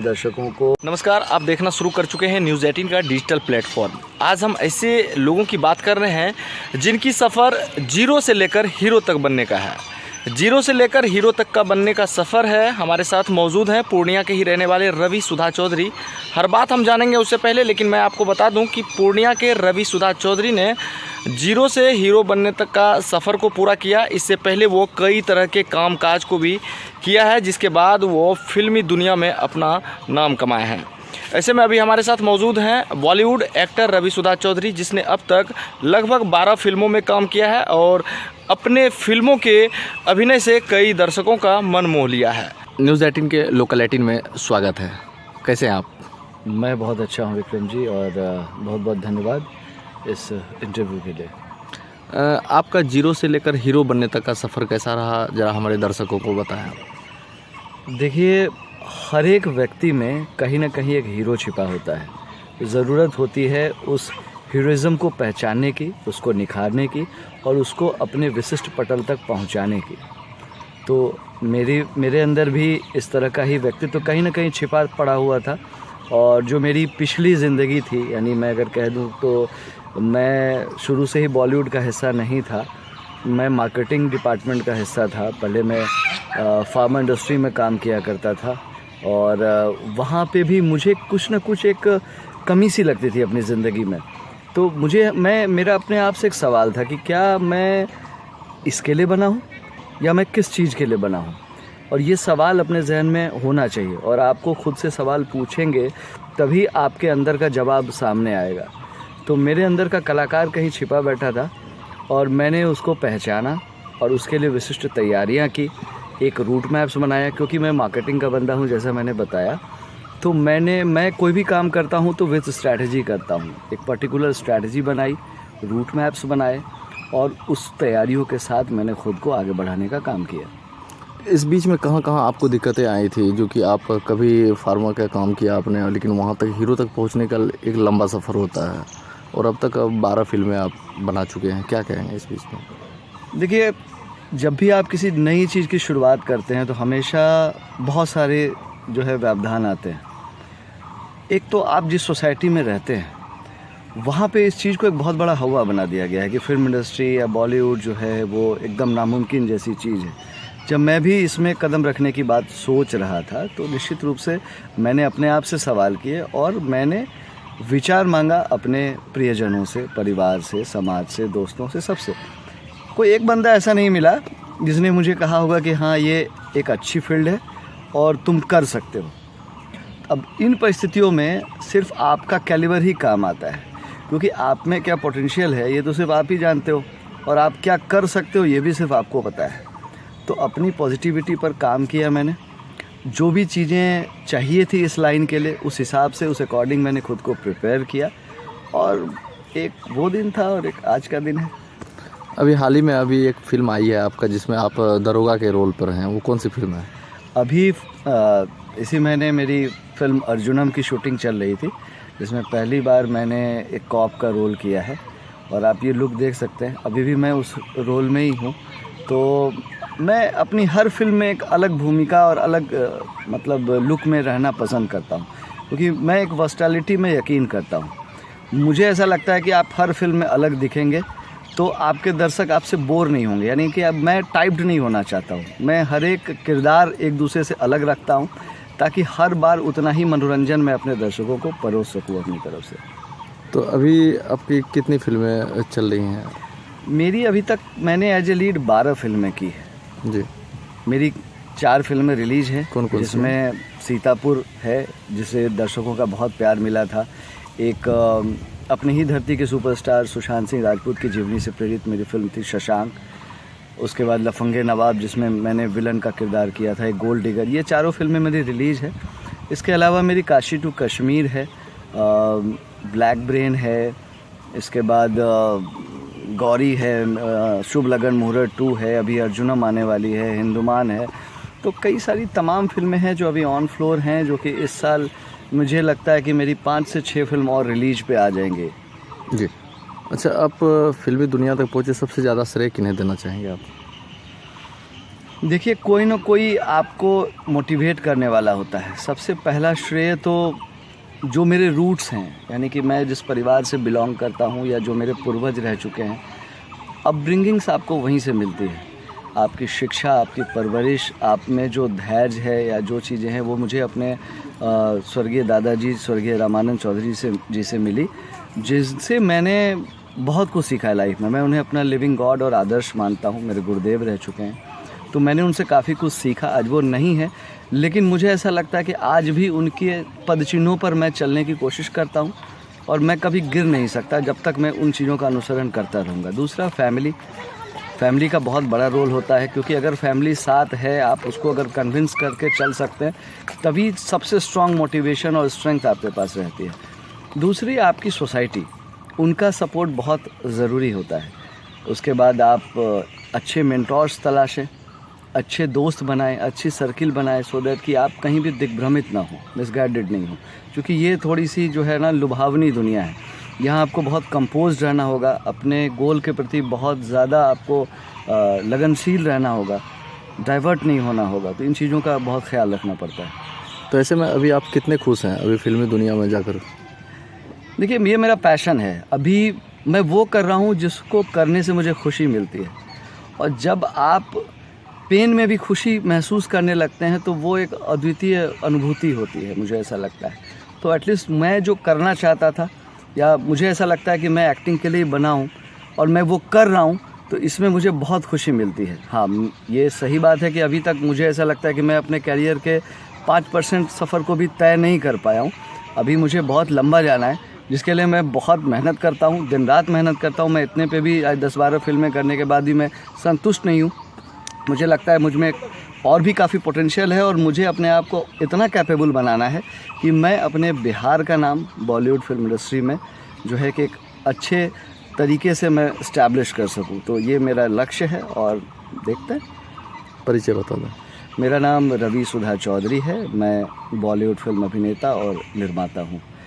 दर्शकों को नमस्कार। आप देखना शुरू कर चुके हैं न्यूज़ 18 का डिजिटल प्लेटफॉर्म। आज हम ऐसे लोगों की बात कर रहे हैं जिनकी सफ़र जीरो से लेकर हीरो तक बनने का है। जीरो से लेकर हीरो तक का बनने का सफ़र है। हमारे साथ मौजूद हैं पूर्णिया के ही रहने वाले रवि सुधा चौधरी। हर बात हम जानेंगे उससे पहले लेकिन मैं आपको बता दूं कि पूर्णिया के रवि सुधा चौधरी ने जीरो से हीरो बनने तक का सफ़र को पूरा किया। इससे पहले वो कई तरह के कामकाज को भी किया है, जिसके बाद वो फिल्मी दुनिया में अपना नाम कमाए हैं। ऐसे में अभी हमारे साथ मौजूद हैं बॉलीवुड एक्टर रवि सुधा चौधरी, जिसने अब तक लगभग 12 फिल्मों में काम किया है और अपने फिल्मों के अभिनय से कई दर्शकों का मन मोह लिया है। न्यूज़ 18 के लोकल 18 में स्वागत है। कैसे हैं आप? मैं बहुत अच्छा हूं विक्रम जी, और बहुत बहुत धन्यवाद इस इंटरव्यू के लिए। आपका जीरो से लेकर हीरो बनने तक का सफ़र कैसा रहा, ज़रा हमारे दर्शकों को बताएं। देखिए, हर एक व्यक्ति में कहीं ना कहीं एक हीरो छिपा होता है। ज़रूरत होती है उस हीरोइज़्म को पहचानने की, उसको निखारने की और उसको अपने विशिष्ट पटल तक पहुंचाने की। तो मेरे अंदर भी इस तरह का ही व्यक्तित्व कहीं ना कहीं छिपा पड़ा हुआ था। और जो मेरी पिछली ज़िंदगी थी, यानी मैं अगर कह दूं तो मैं शुरू से ही बॉलीवुड का हिस्सा नहीं था। मैं मार्केटिंग डिपार्टमेंट का हिस्सा था। पहले मैं फार्मा इंडस्ट्री में काम किया करता था और वहाँ पे भी मुझे कुछ ना कुछ एक कमी सी लगती थी अपनी ज़िंदगी में। तो मेरा अपने आप से एक सवाल था कि क्या मैं इसके लिए बना हूँ या मैं किस चीज़ के लिए बना हूँ। और ये सवाल अपने जहन में होना चाहिए, और आपको खुद से सवाल पूछेंगे तभी आपके अंदर का जवाब सामने आएगा। तो मेरे अंदर का कलाकार कहीं छिपा बैठा था और मैंने उसको पहचाना और उसके लिए विशिष्ट तैयारियां की, एक रूट मैप्स बनाया। क्योंकि मैं मार्केटिंग का बंदा हूं, जैसा मैंने बताया, तो मैं कोई भी काम करता हूं तो विद स्ट्रैटेजी करता हूं। एक पर्टिकुलर स्ट्रैटेजी बनाई, रूट मैप्स बनाए और उस तैयारियों के साथ मैंने खुद को आगे बढ़ाने का काम किया। इस बीच में कहाँ कहाँ आपको दिक्कतें आई थी, जो कि आप कभी फार्मा का काम किया आपने, लेकिन वहाँ तक हीरो तक पहुँचने का एक लंबा सफ़र होता है और अब तक 12 फिल्में आप बना चुके हैं। क्या कहेंगे इस बीच में? देखिए, जब भी आप किसी नई चीज़ की शुरुआत करते हैं तो हमेशा बहुत सारे जो है व्यवधान आते हैं। एक तो आप जिस सोसाइटी में रहते हैं वहाँ पे इस चीज़ को एक बहुत बड़ा हवा बना दिया गया है कि फिल्म इंडस्ट्री या बॉलीवुड जो है वो एकदम नामुमकिन जैसी चीज़ है। जब मैं भी इसमें कदम रखने की बात सोच रहा था तो निश्चित रूप से मैंने अपने आप से सवाल किए और मैंने विचार मांगा अपने प्रियजनों से, परिवार से, समाज से, दोस्तों से, सबसे। कोई एक बंदा ऐसा नहीं मिला जिसने मुझे कहा होगा कि हाँ, ये एक अच्छी फील्ड है और तुम कर सकते हो। अब इन परिस्थितियों में सिर्फ आपका कैलिबर ही काम आता है, क्योंकि आप में क्या पोटेंशियल है ये तो सिर्फ आप ही जानते हो, और आप क्या कर सकते हो ये भी सिर्फ आपको पता है। तो अपनी पॉजिटिविटी पर काम किया मैंने। जो भी चीज़ें चाहिए थी इस लाइन के लिए, उस हिसाब से, उस अकॉर्डिंग मैंने खुद को प्रिपेयर किया। और एक वो दिन था और एक आज का दिन है। अभी हाल ही में एक फ़िल्म आई है आपका जिसमें आप दरोगा के रोल पर हैं। वो कौन सी फिल्म है? अभी इसी महीने मेरी फिल्म अर्जुनम की शूटिंग चल रही थी, जिसमें पहली बार मैंने एक कॉप का रोल किया है। और आप ये लुक देख सकते हैं, अभी भी मैं उस रोल में ही हूँ। तो मैं अपनी हर फिल्म में एक अलग भूमिका और अलग मतलब लुक में रहना पसंद करता हूँ, क्योंकि मैं एक वर्सटैलिटी में यकीन करता हूँ। मुझे ऐसा लगता है कि आप हर फिल्म में अलग दिखेंगे तो आपके दर्शक आपसे बोर नहीं होंगे। यानी कि अब मैं टाइप्ड नहीं होना चाहता हूँ। मैं हर एक किरदार एक दूसरे से अलग रखता हूँ ताकि हर बार उतना ही मनोरंजन मैं अपने दर्शकों को परोस सकूँ अपनी तरफ से। तो अभी आपकी कितनी फिल्में चल रही हैं? मेरी अभी तक मैंने एज ए लीड 12 फिल्में की है जी। मेरी 4 फिल्में रिलीज़ हैं। कौन कौन? जिसमें सीतापुर है, जिसे दर्शकों का बहुत प्यार मिला था। एक अपनी ही धरती के सुपरस्टार सुशांत सिंह राजपूत की जीवनी से प्रेरित मेरी फिल्म थी शशांक। उसके बाद लफंगे नवाब, जिसमें मैंने विलन का किरदार किया था, एक गोल्ड डिगर। ये 4 फिल्में मेरी रिलीज़ है। इसके अलावा मेरी काशी टू कश्मीर है, ब्लैक ब्रेन है, इसके बाद गौरी है, शुभ लगन मुहूर्त 2 है, अभी अर्जुनम आने वाली है, हिंदुमान है। तो कई सारी तमाम फिल्में हैं जो अभी ऑन फ्लोर हैं, जो कि इस साल मुझे लगता है कि मेरी 5 से 6 फिल्म और रिलीज पे आ जाएंगे। जी। अच्छा, आप फिल्मी दुनिया तक पहुँचे, सबसे ज़्यादा श्रेय किन्हें देना चाहेंगे आप? देखिए, कोई ना कोई आपको मोटिवेट करने वाला होता है। सबसे पहला श्रेय तो जो मेरे रूट्स हैं, यानी कि मैं जिस परिवार से बिलोंग करता हूँ या जो मेरे पूर्वज रह चुके हैं, अपब्रिंगिंग्स आपको वहीं से मिलती है। आपकी शिक्षा, आपकी परवरिश, आप में जो धैर्य है या जो चीज़ें हैं, वो मुझे अपने स्वर्गीय दादाजी, स्वर्गीय रामानंद चौधरी जी से मिली, जिनसे मैंने बहुत कुछ सीखा है लाइफ में। मैं उन्हें अपना लिविंग गॉड और आदर्श मानता हूँ, मेरे गुरुदेव रह चुके हैं, तो मैंने उनसे काफ़ी कुछ सीखा। आज वो नहीं है, लेकिन मुझे ऐसा लगता है कि आज भी उनके पदचिन्हों पर मैं चलने की कोशिश करता हूँ और मैं कभी गिर नहीं सकता जब तक मैं उन चीज़ों का अनुसरण करता रहूँगा। दूसरा, फैमिली का बहुत बड़ा रोल होता है, क्योंकि अगर फैमिली साथ है, आप उसको अगर कन्विंस करके चल सकते हैं, तभी सबसे स्ट्रॉन्ग मोटिवेशन और स्ट्रेंथ आपके पास रहती है। दूसरी, आपकी सोसाइटी, उनका सपोर्ट बहुत ज़रूरी होता है। उसके बाद आप अच्छे मेंटोर्स तलाशें, अच्छे दोस्त बनाएं, अच्छी सर्किल बनाएं, सो दैट कि आप कहीं भी दिग्भ्रमित ना हो, मिसगाइडेड नहीं हो, क्योंकि ये थोड़ी सी जो है ना लुभावनी दुनिया है। यहाँ आपको बहुत कंपोज्ड रहना होगा, अपने गोल के प्रति बहुत ज़्यादा आपको लगनशील रहना होगा, डाइवर्ट नहीं होना होगा। तो इन चीज़ों का बहुत ख्याल रखना पड़ता है। तो ऐसे में अभी आप कितने खुश हैं अभी फिल्मी दुनिया में जाकर? देखिए, ये मेरा पैशन है। अभी मैं वो कर रहा हूँ जिसको करने से मुझे खुशी मिलती है, और जब आप पेन में भी खुशी महसूस करने लगते हैं तो वो एक अद्वितीय अनुभूति होती है, मुझे ऐसा लगता है। तो एटलीस्ट मैं जो करना चाहता था, या मुझे ऐसा लगता है कि मैं एक्टिंग के लिए बना हूँ और मैं वो कर रहा हूँ, तो इसमें मुझे बहुत खुशी मिलती है। हाँ, ये सही बात है कि अभी तक मुझे ऐसा लगता है कि मैं अपने करियर के 5% सफ़र को भी तय नहीं कर पाया हूँ। अभी मुझे बहुत लंबा जाना है, जिसके लिए मैं बहुत मेहनत करता हूँ, दिन रात मेहनत करता हूँ। मैं इतने पे भी 10-12 फिल्में करने के बाद भी मैं संतुष्ट नहीं हूँ। मुझे लगता है मुझ में और भी काफ़ी पोटेंशियल है, और मुझे अपने आप को इतना कैपेबल बनाना है कि मैं अपने बिहार का नाम बॉलीवुड फिल्म इंडस्ट्री में जो है कि एक अच्छे तरीके से मैं इस्टेब्लिश कर सकूं। तो ये मेरा लक्ष्य है, और देखते हैं। परिचय बता दें। मेरा नाम रवि सुधा चौधरी है। मैं बॉलीवुड फिल्म अभिनेता और निर्माता हूँ।